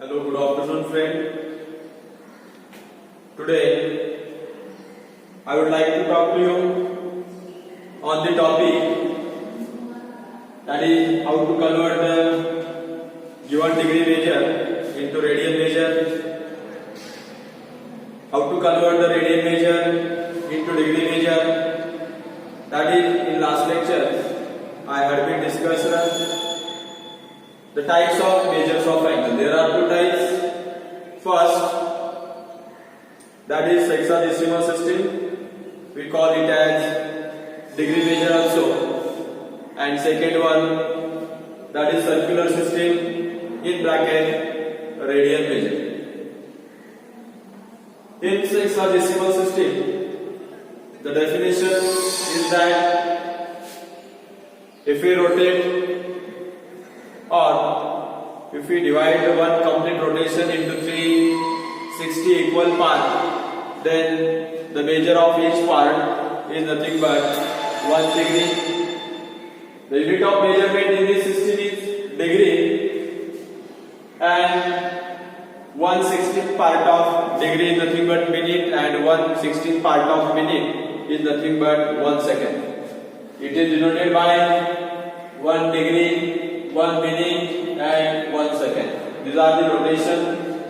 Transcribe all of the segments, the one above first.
Hello, good afternoon, friend. Today, I would like to talk to you on the topic that is how to convert the given degree measure into radian measure, how to convert the radian measure into degree measure. That is, in last lecture, I had been discussed the types of measures of angle. There are two types. First, that is hexadecimal system. We call it as degree measure also. And second one, that is circular system, in bracket radian measure. In hexadecimal system, the definition is that if we rotate or if we divide one complete rotation into 360 equal parts, then the measure of each part is nothing but 1 degree. The unit of measurement in this system is degree, and 1/16th part of degree is nothing but minute, and 1/16th part of minute is nothing but 1 second. It is denoted by 1 degree, 1 minute and 1 second. These are the rotation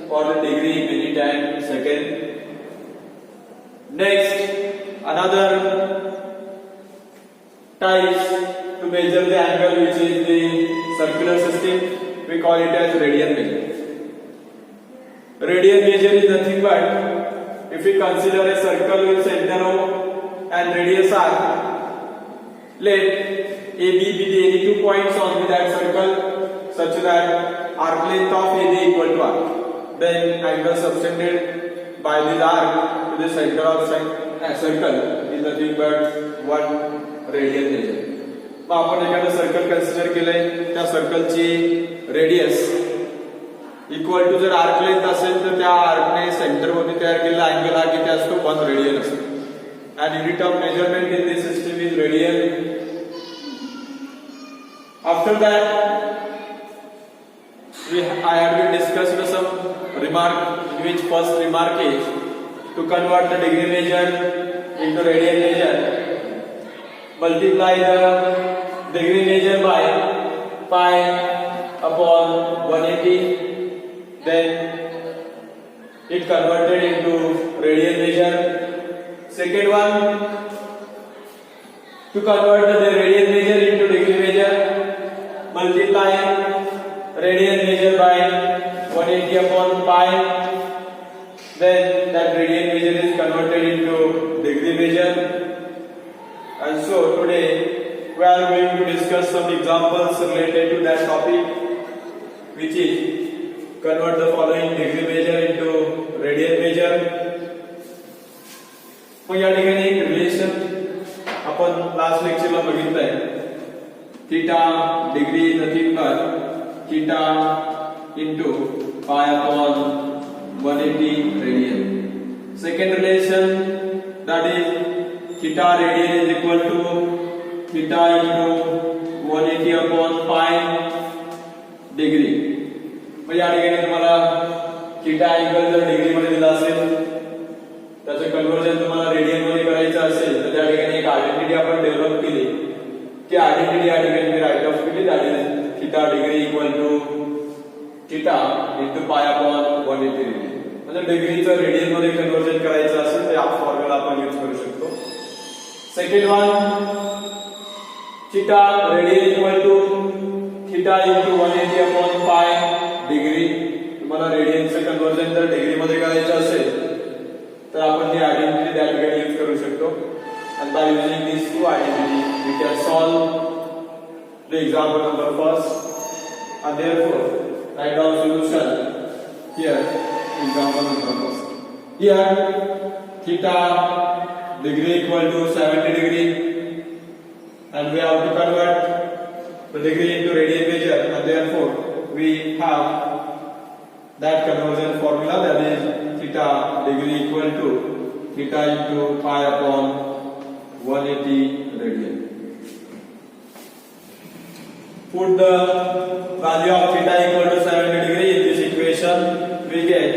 for the degree, minute and second. Next, another types to measure the angle, which is the circular system. We call it as radian measure. Radian measure is nothing but, if we consider a circle with center O and radius R, let AB be the any 2 points on that circle such that arc length of AB equal to R. Then angle subtended by this arc to the center of circle is nothing but 1 radian measure. मग आपण एखादं circle consider केलंय, त्या सर्कलची radius equal to जर arc length असेल तर त्या आर्कने centre मध्ये तयार केलेला अँगल हा किती असतो 1 रेडियन असतो. And unit of measurement in this system is radian. After that, I have been discussed some remark, in which first remark is to convert the degree measure into radian measure. Multiply the degree measure by pi upon 180. Then it converted into radian measure. Second one, to convert the radian measure into degree measure, multiply radian measure by 180 upon pi, then that radian measure is converted into degree measure. And so today we are going to discuss some examples related to that topic, which is convert the following degree measure into radian measure. मग या ठिकाणी एक relation आपण last लेक्चरला बघितलंय. Theta degree nothing but theta into pi upon 180 radian. Second relation, that is theta radian is equal to theta into 180 upon pi degree. मग या ठिकाणी तुम्हाला theta angle जर degree मध्ये दिला असेल, त्याचं कन्वर्जन तुम्हाला रेडियन मध्ये करायचं असेल, तर त्या ठिकाणी एक आयडेंटिटी आपण डेव्हलप केली. ती आयडेंटिटी या ठिकाणी मी राईट ऑफ केली. That is theta degree equal to theta into pi upon 180 radian. म्हणजे डिग्रीचं रेडियन मध्ये कन्वर्जन करायचं असेल तर हा फॉर्म्युला आपण यूज करू शकतो. Second one, theta radian equal to theta into 180 upon pi degree. तुम्हाला रेडियनचं कन्वर्जन जर डिग्री मध्ये करायचं असेल तर आपण ती आयडेंटिटी त्या ठिकाणी यूज करू शकतो. And by using these two identities, we can solve the example number first. And therefore, write down solution here. Example number first. Here, theta degree equal to 70 degree, and we have to convert the degree into radian measure. And therefore, we have that conversion formula, that is theta degree equal to theta into pi upon 180 radian. Put the value of theta equal to 70 degree in this equation. we get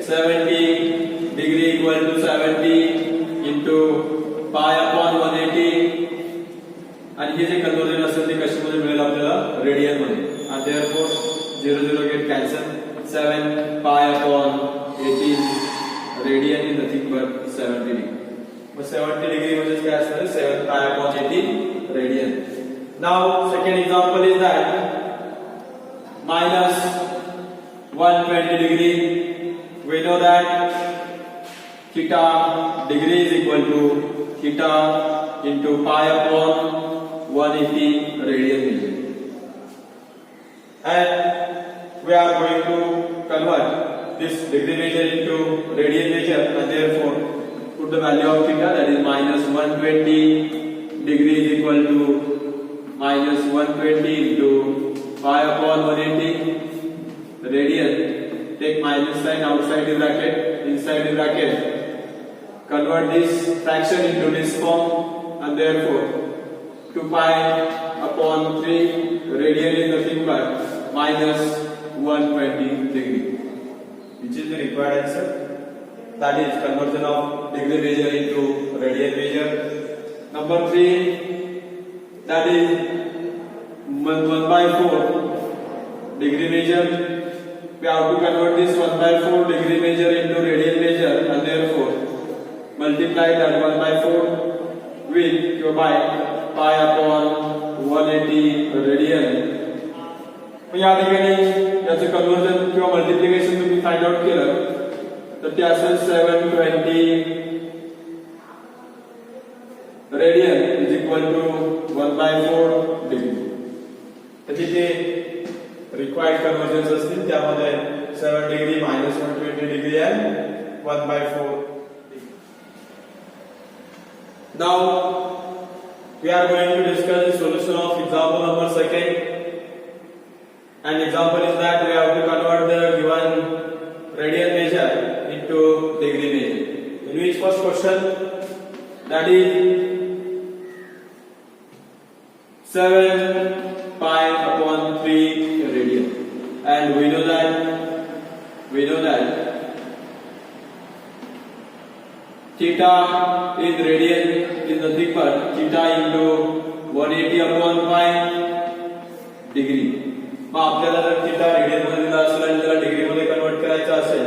70 degree equal to 70 into pi upon 180 आणि हे जे conversion असेल ते कशामध्ये मिळेल आपल्याला radian मध्ये and therefore 0 0 get cancel 7 pi upon 18 radian is nothing but 70 degree. Mug 70 degree म्हणजे काय असणार 7 pi upon 18 radian. Now second example is that minus 120 degree. We know that theta degree is equal to theta into pi upon 180 radian. And we are going to convert this degree measure into radian measure and therefore put the value of theta, that is minus 120 degree is equal to minus 120 into pi upon 180 radian. Take minus sign outside the bracket, inside the bracket. Convert this fraction into this form and therefore 2 pi upon 3 radian is nothing but minus 120 degree, which is the required answer. That is conversion of degree measure into radian measure. Number 3, that is 1 by 4 degree measure. We have to convert this 1 by 4 degree measure into radian measure and therefore multiply that 1 by 4 with by pi upon 180 radian. या ठिकाणी याचं conversion किंवा multiplication तुम्ही find out केलं तर ते असेल 720 radian is equal to 1 by 4 degree. तर तिथे रिक्वायर्ड कन्वर्जन्स असतील त्यामध्ये 7 degree minus 120 degree and 1 by 4. Now we are going to discuss the solution of example number 2. An example is that we have to convert the given radian measure into degree measure. In which first question, that is 7 pi upon 3 radian, and we know that theta in radian is nothing but theta into 180 upon pi degree. मग आपल्याला जर theta radian मध्ये दिला असेल आणि त्याला degree मध्ये convert करायचा असेल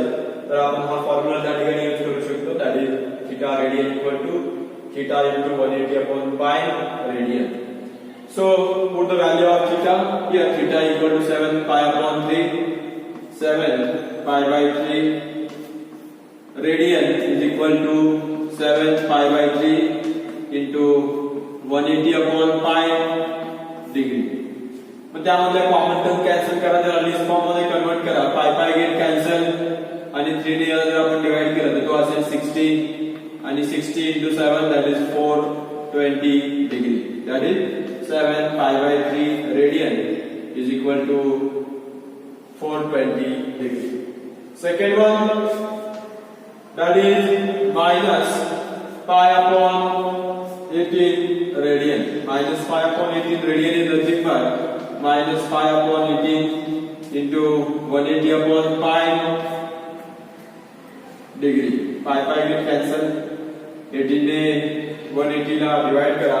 तर आपण हा फॉर्म्युला त्या ठिकाणी यूज करू शकतो, that is theta radian equal to theta into 180 upon pi radian. So put the value of theta here, theta equal to 7 pi upon 3, 7 pi by 3 radian is equal to 7 pi by 3 into 180 upon pi degree. मग त्यामधल्या common term cancel करा, त्याला list form मध्ये convert करा, पाय पाय get cancel आणि 3 ने जर आपण डिवाइड केलं तर तो असेल 60 आणि 60 into 7 that is 420 degree, that is 7 pi by 3 radian is equal to 420 degree. Second one, that is minus pi upon 18 radian. Minus pi upon 18 radian is nothing but minus pi upon 18 into 180 upon pi degree. Pi pi get cancel. 18 ने 180 ला divide करा,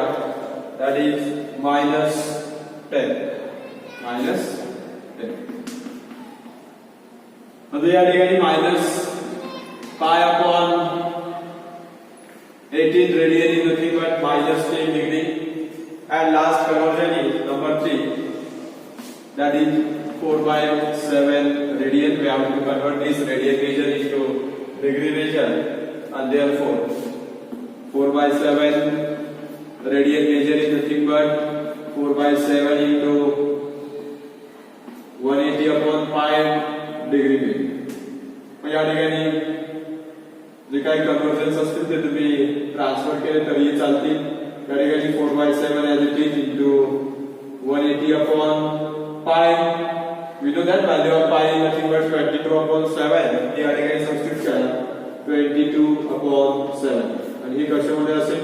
that is minus 10. Minus 10. म्हणजे या ठिकाणी minus pi upon 18 radian is nothing but minus 10 degree. And last conversion is number 3. That is 4 by 7 radian. We have to convert this radian measure into degree measure, and therefore 4 by 7 radian measure is nothing but 4 by 7 into 180 upon pi degree measure. या ठिकाणी जे काही convergence असतील ते तुम्ही transfer केले तरीही चालतील. या ठिकाणी 4 by 7 as it is into 180 upon pi. We know that value of pi is nothing but 22 upon 7. या ठिकाणी सबस्टिट्यूट करा 22 upon 7 आणि हे कशामध्ये असेल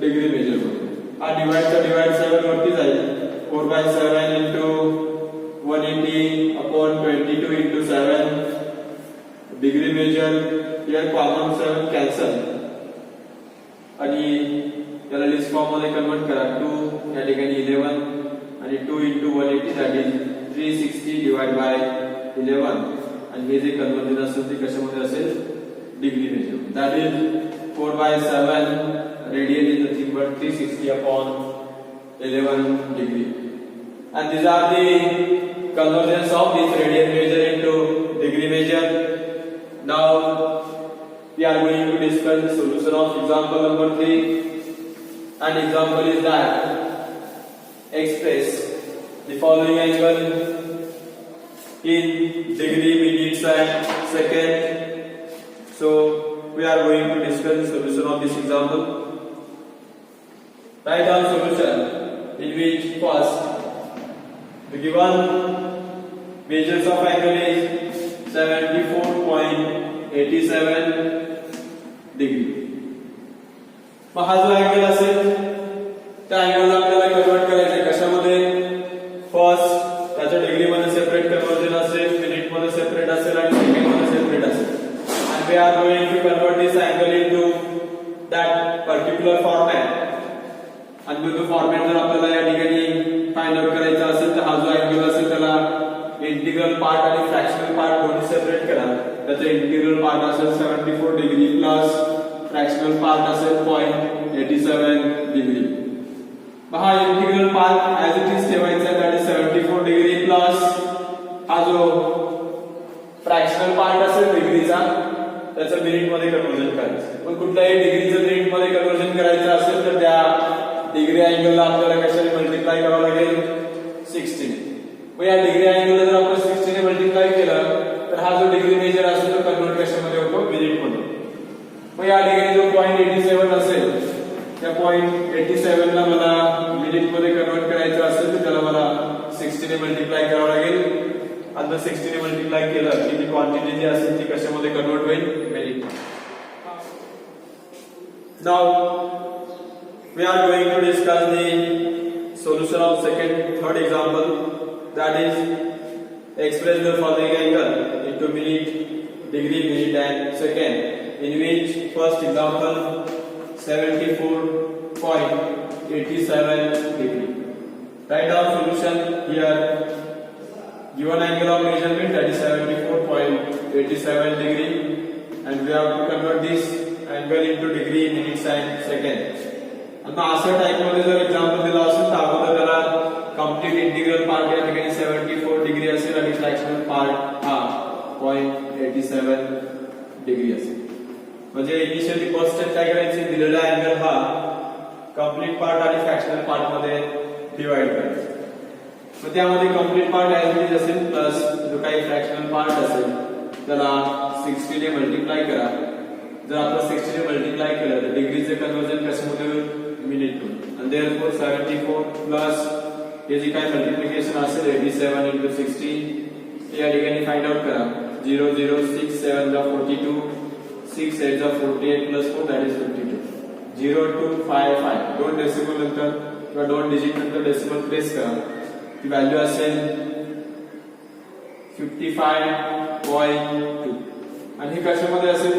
डिग्री मेजर मध्ये. हा डिवाइड 7 वरती जाईल. 4 by 7 into 180 upon 22 into 7 degree measure here common 7 cancel आणि याला लिस्ट फॉर्म मध्ये कन्वर्ट करा 2 या ठिकाणी 11 आणि 2 into 180 that is 360 divided by 11 आणि हे जे कन्वर्जन असेल ते कशामध्ये असेल degree major that is 4 by 7 radian is nothing but 360 upon 11 degree and these are the conversions of this radian measure into degree measure. Now we are going to discuss the solution of example number 3 and example is that express the following angle in degree, minutes and second. So we are going to discuss the solution of this example. Write down solution in which first the given measures of angle is 74.87 degree. मग हा जो angle असेल त्या अँगलला आपल्याला convert करायचे कशामध्ये first त्याच्या degree मध्ये separate conversion असेल मिनिट मध्ये सेपरेट असेल आणि सेकंड मध्ये सेपरेट असेल and we are going to convert this angle into that particular format आणि तो फॉर्मॅट जर आपल्याला या ठिकाणी फाइंड आउट करायचा असेल तर हा जो अँगल असेल त्याला इंटिग्रल पार्ट आणि फ्रॅक्शनल पार्ट दोन्ही सेपरेट करा त्याचा इंटिग्रल पार्ट असेल 74 डिग्री प्लस फ्रॅक्शनल पार्ट असेल 0.87 डिग्री हा integral part as it is ठेवायचा दॅट इज 74 डिग्री प्लस हा जो फ्रॅक्शनल पार्ट असेल डिग्रीचा त्याचं मिनिट मध्ये कन्वर्जन करायचं पण कुठल्याही डिग्रीचं मिनिट मध्ये कन्वर्जन करायचं असेल तर त्या डिग्री अँगलला आपल्याला कशाने मल्टिप्लाय करावं लागेल 60 ने मग या डिग्री अँगलला जर आपण 60 ने मल्टिप्लाय केलं तर हा जो डिग्री मेजर असेल तो कन्वर्ट कशामध्ये होतो मिनिट मध्ये मग या ठिकाणी जो 0.87 असेल त्या 0.87 ला मला मिनिट मध्ये कन्वर्ट करायचं असेल तर त्याला मला 60 ने मल्टिप्लाय करावं लागेल आणि 60 ने मल्टिप्लाय केलं की ती क्वांटिटी जी असेल ती कशामध्ये कन्वर्ट होईल minute. Now we are going to discuss the solution of third example that is express the following angle into minute, degree, minute and second in which first example 74.87 degree. Write down solution here. Given angle of measurement that is 74.87 degree and we have to convert this angle into degree, minutes and second. आता अशा type मध्ये जर example दिला असेल तर अगोदर त्याला complete integral part या ठिकाणी 74 डिग्री असेल आणि फ्रॅक्शनल पार्ट हा 0.87 डिग्री असेल म्हणजे इनिशियली फर्स्ट स्टेप काय करायची दिलेला अँगल हा कंप्लीट पार्ट आणि फ्रॅक्शनल पार्ट मध्ये डिवाइड करायचा मग त्यामध्ये complete part as it is असेल प्लस जो काही फ्रॅक्शनल पार्ट असेल त्याला 60 ने मल्टिप्लाय करा जर आपण 60 ने मल्टिप्लाय केलं तर डिग्रीचे कन्वर्जन कशामध्ये होईल मिनिट होईल आणि देअरफॉर 74 प्लस हे जे काही मल्टिप्लिकेशन असेल 87 into 60 या ठिकाणी फाइंड आउट करा 0 0 6 7 जा 42 6 8 जा 48 plus 4 that is 52 0 2 5 5 दोन डेसिमल नंतर किंवा दोन डिजिट नंतर डेसिमल प्लेस करा ती व्हॅल्यू असेल 55.2 आणि हे कशामध्ये असेल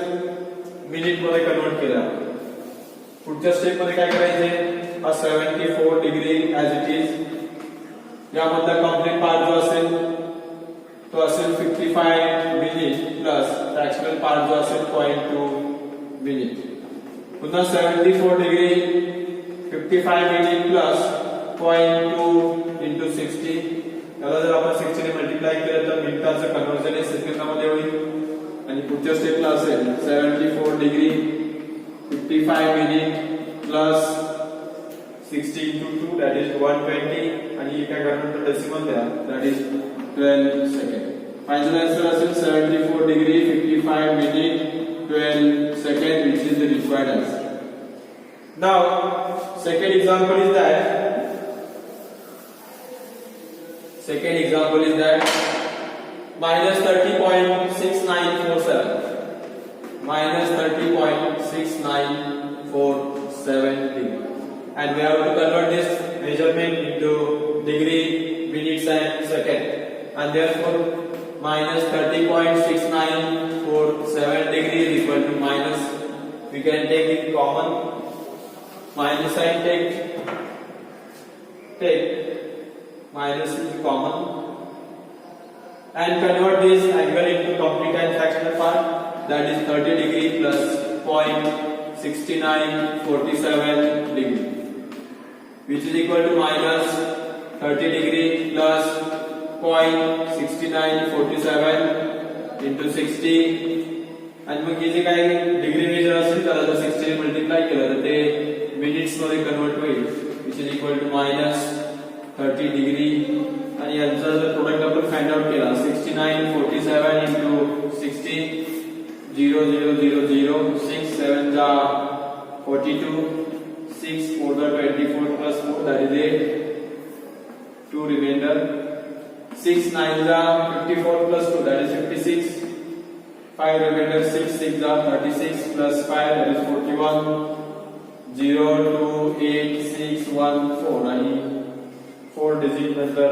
मिनिट मध्ये कन्वर्ट केला पुढच्या स्टेप मध्ये काय करायचे हा 74 डिग्री ऍज इट इज यामधला कंप्लीट पार्ट जो असेल तो असेल 55 मिनिट प्लस फ्रॅक्शनल पार्ट जो असेल 0.2 मिनिट पुन्हा 74 डिग्री 55 मिनिट प्लस 0.2 into 60 याला जर आपण 60 ने मल्टिप्लाय केलं तर मिनिटाचं कन्वर्जन हे सेकंदामध्ये होईल आणि पुढच्या स्टेपला असेल 74 degree 55 minute plus 60 into 2 that is 120 आणि काय करणार तर डेसिमल द्या that is 12 second final answer असेल 74 degree 55 minute 12 second which is the required answer. Now second example is that minus 30.6947 minus 30.6947 degree and we have to convert this measurement into degree, minutes and second and therefore minus 30.694 7 degree is equal to minus. We can take it common. Minus sign take minus is common and convert this angle into complete and fractional part. That is 30 degree plus 0.6947 degree, which is equal to minus 30 degree plus 0.6947 into 60. आणि मग हे जे काही degree major असेल त्याला जर 60 ने multiply केलं तर ते minutes मध्ये कन्वर्ट होईल, which is equal to minus 30 degree. आणि यांचा जर प्रोडक्ट आपण फाइंड आउट केला 6947 into 60 0 0 0 0 6 7 जा 42 6 4 जा 24 plus 4 that is 8 2 remainder 6 9 जा 54 plus 2 that is 56 5 remainder 6 6 जा 36 plus 5 that is 41 0 2 8 6 1 4 आणि 4 डिजिट नंतर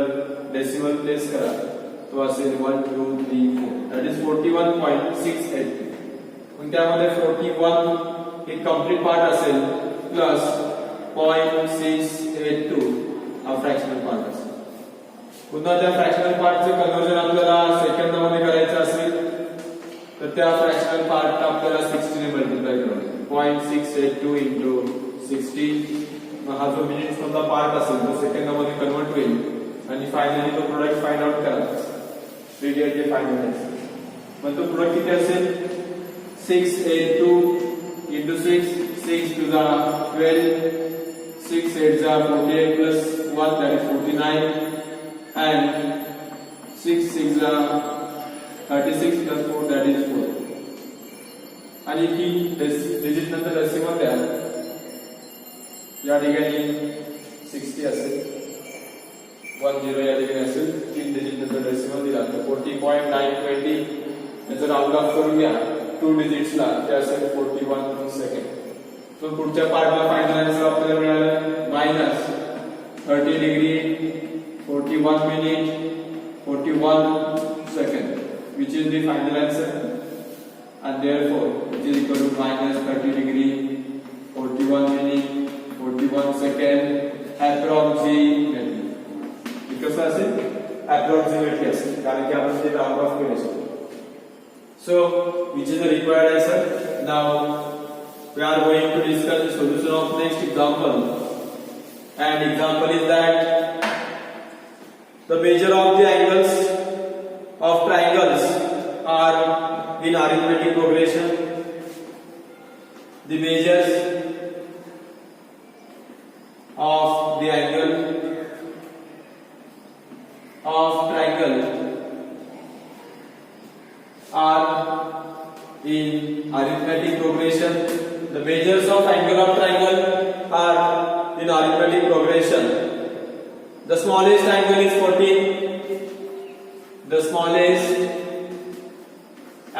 डेसिमल प्लेस करा तो असेल 1 2 3 4 that is 41.68. मग त्यामध्ये 41 हे कंप्लीट पार्ट असेल प्लस 0.682 हा फ्रॅक्शनल पार्ट असेल. पुन्हा त्या फ्रॅक्शनल पार्टचे कन्वर्जन आपल्याला सेकंदामध्ये करायचं असेल तर त्या फ्रॅक्शनल पार्ट आपल्याला 60 ने मल्टिप्लाय करायचं 0.682 into 60. मग हा जो मिनिट्स मधला पार्ट असेल तो सेकंदामध्ये कन्वर्ट होईल आणि फायनली तो प्रोडक्ट फाइंड आउट करा. रेडियल जे फायनल मग तो प्रोडक्ट किती असेल 682 into 6 6 to the 12 6 8 जा 48 plus 1 that is 49 and 6 6 जा 36 plus 4 that is 4. आणि ही डिजिट नंतर डेसिमल द्या या ठिकाणी 60 असेल 10 या ठिकाणी असेल 3 डिजिट नंतर डेसिमल दिला तर 40.920 याचा राऊंड ऑफ करून घ्या 2 डिजिट्सला ते असेल 41 सेकंड. सो पुढच्या पार्टला फायनल आन्सर आपल्याला मिळालं minus 30 degree 41 minute 41 second which is the final answer and therefore it is equal to minus 30 degree 41 minute 41 second approximately. because असेल approximately असेल कारण की आपण ते राउंड ऑफ केले. So which is the required answer? Now we are going to discuss the solution of next example, and example is that the measure of the angles of triangles are in arithmetic progression. The measures of the angle of triangle are in arithmetic progression. The measures of angle of triangle are in arithmetic progression. The smallest angle is 14. The smallest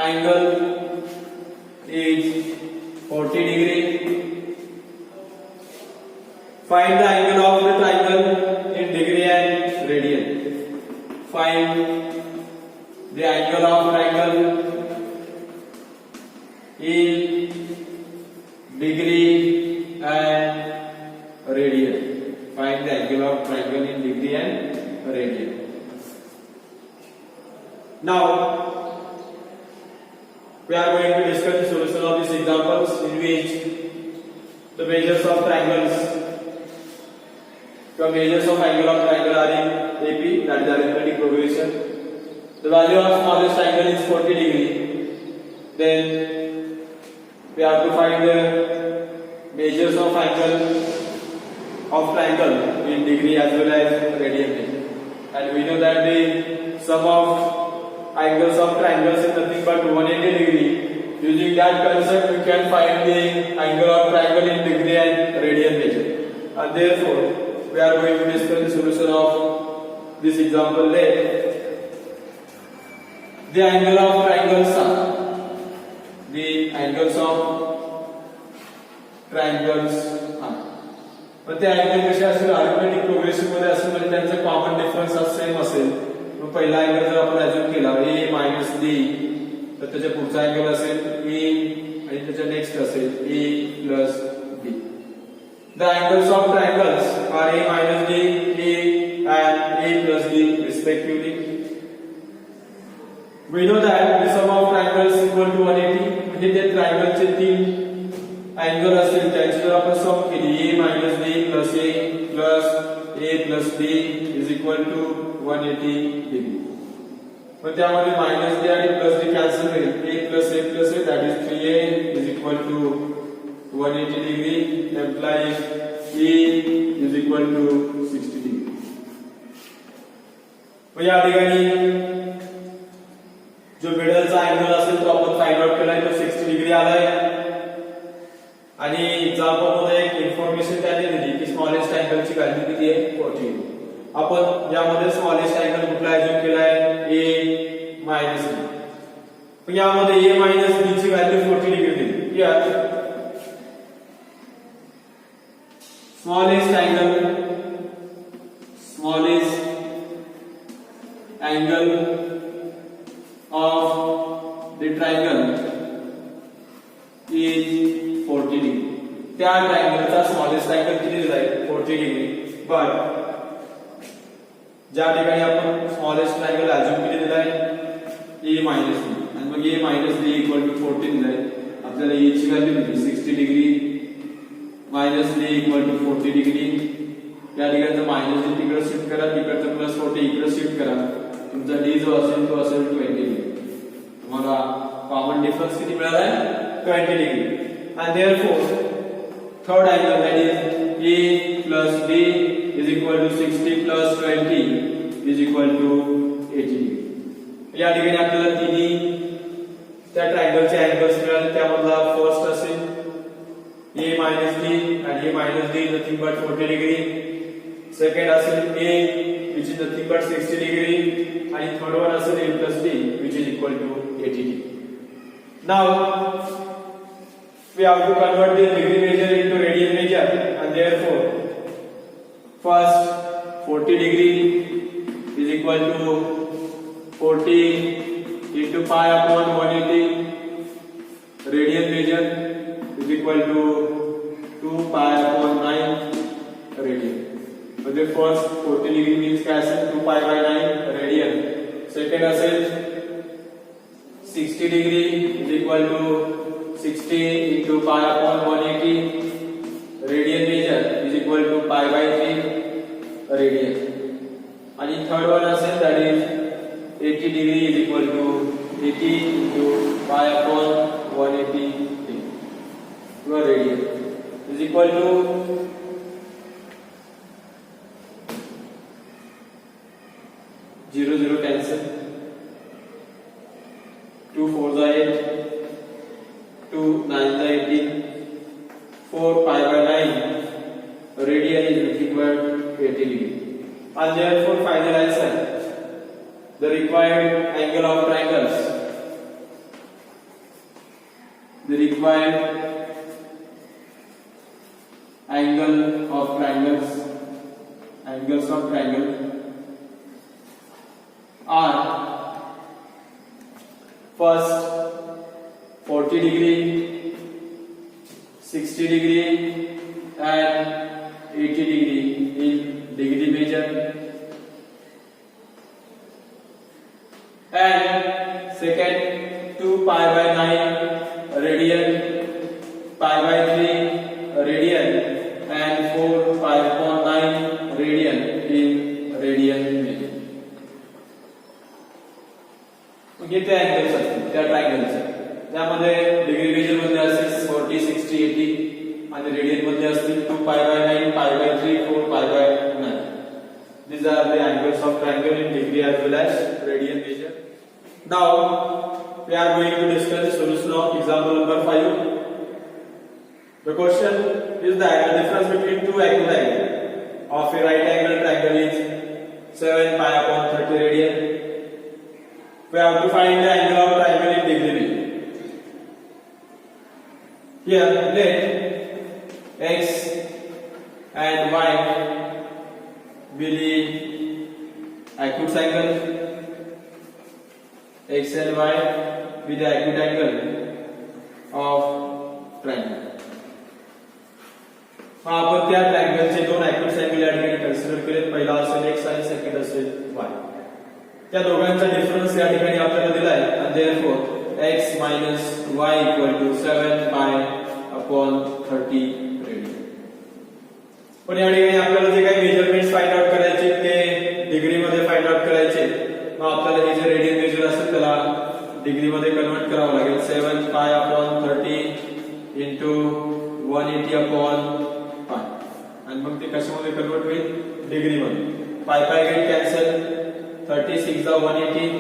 angle is 40 degree. Find the angle of the triangle in degree and radian. Find the angle of triangle in degree and radian. Find the angle of triangle in degree and radian. Now we are going to discuss the solution of these examples in which the measures of triangles. The measures of angle of triangle are in AP, that is arithmetic progression. The value of smallest angle is 40 degree. Then we have to find the measures of angle of triangle in degree as well as radian. And we know that the sum of angles of triangles is nothing but 180 degree. Using that concept, we can find the angle of triangle in degree and radian measure. And therefore, we are going to discuss the solution of this example there. The angle of triangles are the angles of triangles are. पण ते angle कसे असेल arithmetic progression मध्ये असेल म्हणजे त्यांचा common difference same असेल. मग पहिला अँगल जर आपण अज्युम केला a - d तर त्याच्या पुढचा अँगल असेल ए आणि त्याच्या नेक्स्ट असेल A plus B. The angles of triangles are A minus D, A and a plus b respectively. We know that the sum of triangles equal to 180. म्हणजे ते ट्रायंगलचे तीन अँगल असतील त्यांची जर आपण सम केली a minus d plus a plus b is equal to 180 degree. पण त्यामध्ये मायनस d आणि प्लस d कॅन्सल होईल. a plus a that is 3a is equal to 180 degree implies a is equal to 60 degree. या ठिकाणी जो मिडलचा angle असेल तो आपण फाइंड आउट केलाय तो 60 डिग्री आलाय आणि एक्झाम्पल मध्ये एक इन्फॉर्मेशन त्याने दिली की स्मॉलेस्ट अँगलची व्हॅल्यू किती आहे 40. आपण यामध्ये स्मॉलेस्ट अँगल कुठला अज्युम केलाय a मायनस b. पण यामध्ये a मायनस b ची व्हॅल्यू 40 डिग्री दिली. या smallest angle of the triangle is 40 degree. त्या ट्रायंगलचा स्मॉलेस्ट अँगल किती दिलाय 40 डिग्री. बट ज्या ठिकाणी आपण स्मॉलेस्ट अँगल अज्युम किती दिलाय a मायनस b आणि मग a minus b equal to 40 दिलाय. आपल्याला a ची व्हॅल्यू दिली 60 degree minus b equal to 40 degree. या ठिकाणी मायनस d तिकडे शिफ्ट करा, तिकडचं प्लस 40 इकडे शिफ्ट करा. तुमचा d जो असेल तो असेल 20 डिग्री. तुम्हाला कॉमन डिफरन्स किती मिळाला आहे 20 degree. and therefore third angle that is a plus b is equal to 60 plus 20 is equal to 80 degree. या ठिकाणी आपल्याला तिन्ही त्या ट्रायंगलचे अँगल्स मिळाले. त्यामधला फर्स्ट असेल a minus d and a minus d nothing but 40 degree. Second असेल a which is nothing but 60 degree आणि थर्ड वन असेल a plus d which is equal to 80 degree. Now we have to convert the degree measure into radian measure and therefore first 40 degree is equal to 40 into pi upon 180. Radian measure is equal to 2 pi upon 9 radian. So the first 40 degree means काय असेल 2 pi by 9 radian. Second असेल 60 degree is equal to 60 into pi upon 180. Radian measure is equal to pi by 3 radian. आणि third one असेल that is 80 degree is equal to 80 into pi upon 180 radian is equal to 0 0 cancel. 2 4s are 8, 2 9s are 18, 4 pi by 9 radian is nothing but 80 degree. And therefore final answer, the required angle of triangles, the required angle of triangles, angles of triangle are first 40 degree, 60 degree and 80 degree in degree measure, and second 2 pi by 9 radian, pi by 3 radian and 4 pi upon 9 radian in radian measure. हे ते angles असतील त्या ट्रायंगलचे. त्यामध्ये degree major मध्ये असेल 40 60 80 आणि radian मध्ये असतील 2 pi by 9 pi by 3 4 pi by 9. These are the angles of triangle in degree as well as radian measure. Now we are going to discuss the solution of example number 5. The question is that the difference between two acute angles of a right angle triangle is 7 pi upon 30 radian. We have to find the angle of triangle in degree measure. Here let x and y be the acute angle. X and y with the acute angle of triangle. आपण त्या ट्रायंगलचे दोन acute angle या ठिकाणी consider केले. पहिला असेल x आणि second असेल y. त्या दोघांचा डिफरन्स या ठिकाणी आपल्याला दिला आहे आणि therefore x minus y equal to 7 pi upon 30 radian. पण या ठिकाणी आपल्याला जे काही मेजरमेंट्स फाइंड आउट करायचे ते डिग्री मध्ये फाइंड आउट करायचे. मग आपल्याला हे जे रेडियन मेजर असेल त्याला डिग्री मध्ये कन्वर्ट करावं लागेल. 7 pi upon 30 into 180 upon pi. आणि मग ते कशामध्ये कन्वर्ट होईल? डिग्री मध्ये. pi pi get cancel. 36 ला 180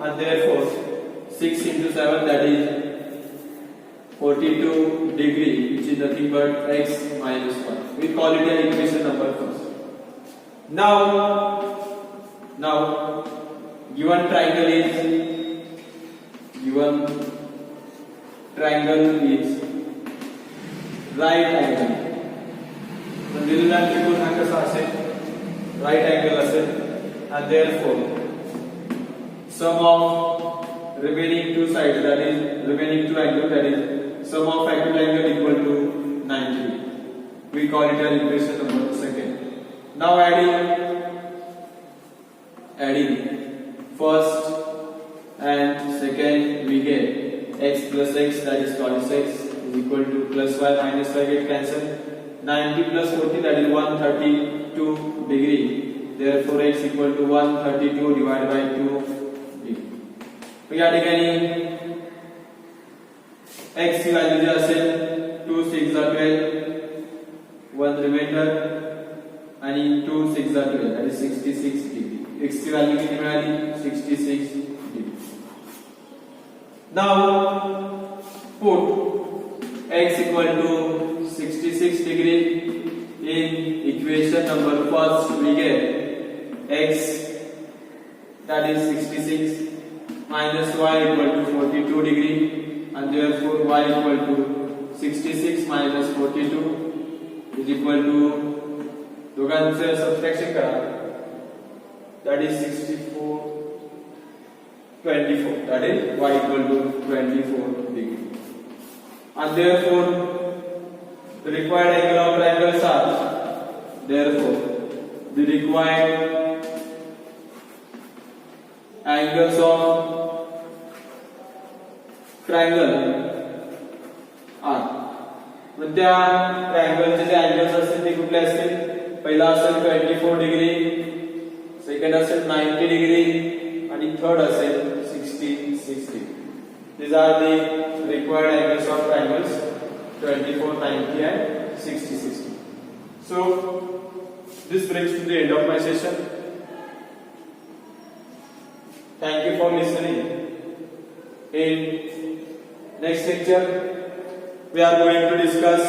and therefore 6 into 7 that is 42 degree which is nothing but x minus 1. We call it an equation number first. Now given triangle is right angle. तर दिलेला त्रिकोण हा कसा असेल? right angle असेल and therefore sum of remaining two sides that is remaining two angles that is sum of acute angle equal to 90. We call it an equation number second. Now adding first and second we get x plus x that is 26 is equal to plus y minus y get cancel. 90 plus 40 that is 132 degree. Therefore x equal to 132 divided by 2 degree. तो या ठिकाणी x ची value जी असेल 2 6 जा 12 1 reminder आणि 2 6 जा 12 that is 66 degree. x ची value किती मिळाली? 66 degree. Now put x equal to 66 degree in equation number first. We get x that is 66 minus y equal to 42 degree and therefore y equal to 66 minus 42 is equal to दोघांचे subtraction करा that is 64 24 that is y equal to 24 degree and therefore the required angle of triangles are therefore the required angles of triangle are मग त्या ट्रायंगलचे जे angles असतील ते कुठले असतील? पहिला असेल 24 degree, second असेल 90 डिग्री आणि थर्ड असेल 66 degree. These are the required angles of triangles 24, 90 and 66. So this brings to the end of my session. Thank you for listening. In next lecture, we are going to discuss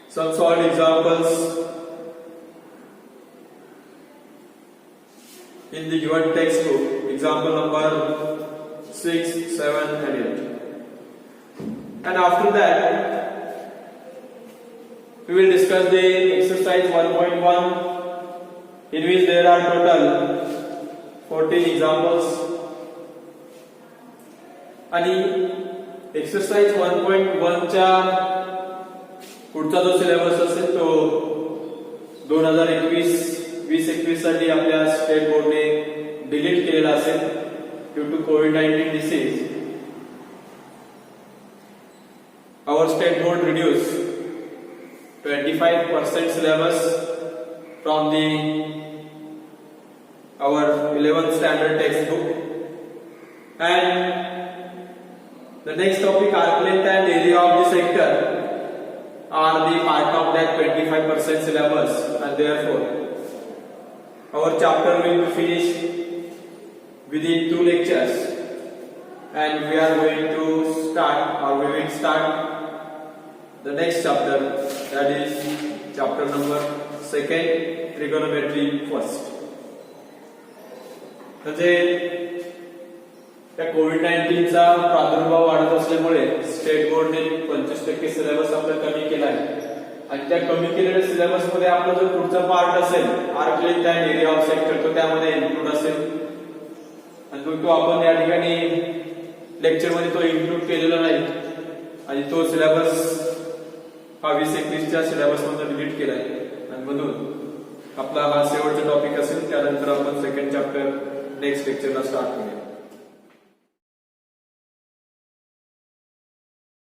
some solved examples in the given textbook. Example number 6, 7 and 8. And after that, we will discuss the exercise 1.1 in which there are total 14 examples. आणि exercise 1.1 च्या पुढचा जो syllabus असेल तो 2021 साठी आपल्या state बोर्डने delete केलेला असेल ड्यू टू कोविड-19 disease. Our state board reduced 25% syllabus from our 11th standard textbook, and the next topic, arc length and area of the sector, are the part of that 25% syllabus, and therefore our chapter will be finished within 2 lectures, and we are going to start, or we will start the next chapter, that is chapter number 2, trigonometry first. म्हणजे त्या कोविड-19 चा प्रादुर्भाव वाढत असल्यामुळे state बोर्डने 25% syllabus आपला कमी केला आहे, आणि त्या कमी केलेल्या सिलेबस मध्ये आपला जो पुढचा पार्ट असेल arc length and area of sector तो त्यामध्ये इन्क्लूड असेल, आणि तो आपण या ठिकाणी लेक्चर मध्ये तो इन्क्लूड केलेला नाही आणि तो सिलेबस हा 2021च्या सिलेबस मधून डिलीट केलाय आणि म्हणून आपला हा शेवटचा टॉपिक असेल. त्यानंतर आपण सेकंड चॅप्टर नेक्स्ट लेक्चरला स्टार्ट करूया.